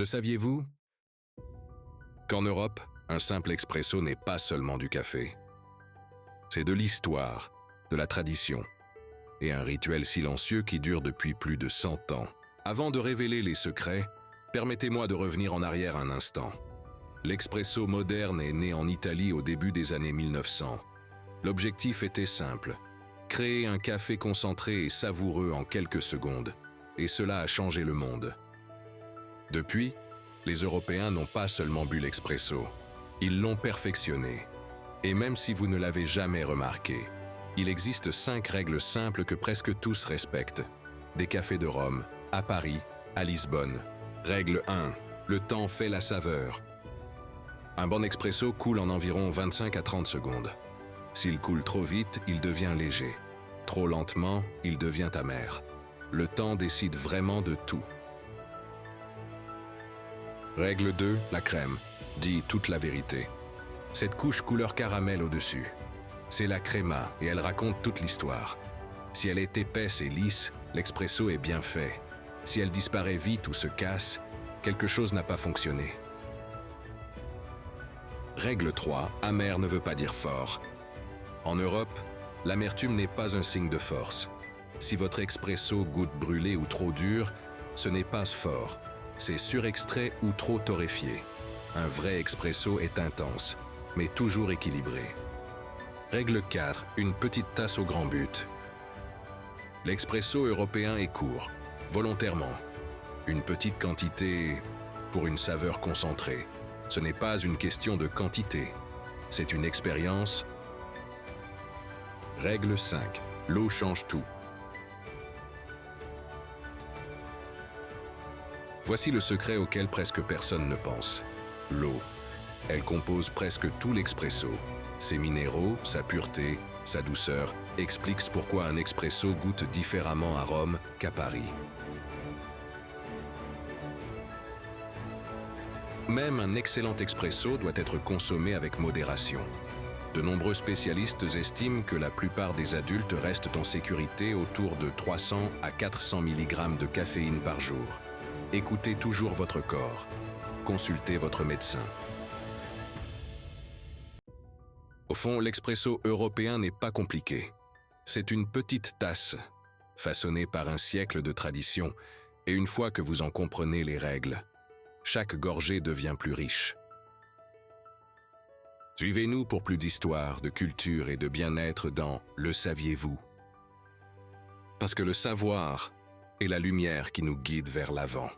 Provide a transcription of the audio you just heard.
Le saviez-vous qu'en Europe, un simple expresso n'est pas seulement du café. C'est de l'histoire, de la tradition, et un rituel silencieux qui dure depuis plus de 100 ans. Avant de révéler les secrets, permettez-moi de revenir en arrière un instant. L'expresso moderne est né en Italie au début des années 1900. L'objectif était simple, créer un café concentré et savoureux en quelques secondes, et cela a changé le monde. Depuis, les Européens n'ont pas seulement bu l'expresso, ils l'ont perfectionné. Et même si vous ne l'avez jamais remarqué, il existe 5 règles simples que presque tous respectent. Des cafés de Rome, à Paris, à Lisbonne. Règle 1. Le temps fait la saveur. Un bon expresso coule en environ 25 à 30 secondes. S'il coule trop vite, il devient léger. Trop lentement, il devient amer. Le temps décide vraiment de tout. Règle 2. La crème. Dit toute la vérité. Cette couche couleur caramel au-dessus. C'est la crema et elle raconte toute l'histoire. Si elle est épaisse et lisse, l'expresso est bien fait. Si elle disparaît vite ou se casse, quelque chose n'a pas fonctionné. Règle 3. Amer ne veut pas dire fort. En Europe, l'amertume n'est pas un signe de force. Si votre expresso goûte brûlé ou trop dur, ce n'est pas fort. C'est surextrait ou trop torréfié. Un vrai expresso est intense, mais toujours équilibré. Règle 4. Une petite tasse au grand but. L'expresso européen est court, volontairement. Une petite quantité pour une saveur concentrée. Ce n'est pas une question de quantité, c'est une expérience. Règle 5. L'eau change tout. Voici le secret auquel presque personne ne pense. L'eau. Elle compose presque tout l'expresso. Ses minéraux, sa pureté, sa douceur expliquent pourquoi un expresso goûte différemment à Rome qu'à Paris. Même un excellent expresso doit être consommé avec modération. De nombreux spécialistes estiment que la plupart des adultes restent en sécurité autour de 300 à 400 mg de caféine par jour. Écoutez toujours votre corps. Consultez votre médecin. Au fond, l'expresso européen n'est pas compliqué. C'est une petite tasse, façonnée par un siècle de tradition, et une fois que vous en comprenez les règles, chaque gorgée devient plus riche. Suivez-nous pour plus d'histoire, de culture et de bien-être dans Le saviez-vous? Parce que le savoir est la lumière qui nous guide vers l'avant.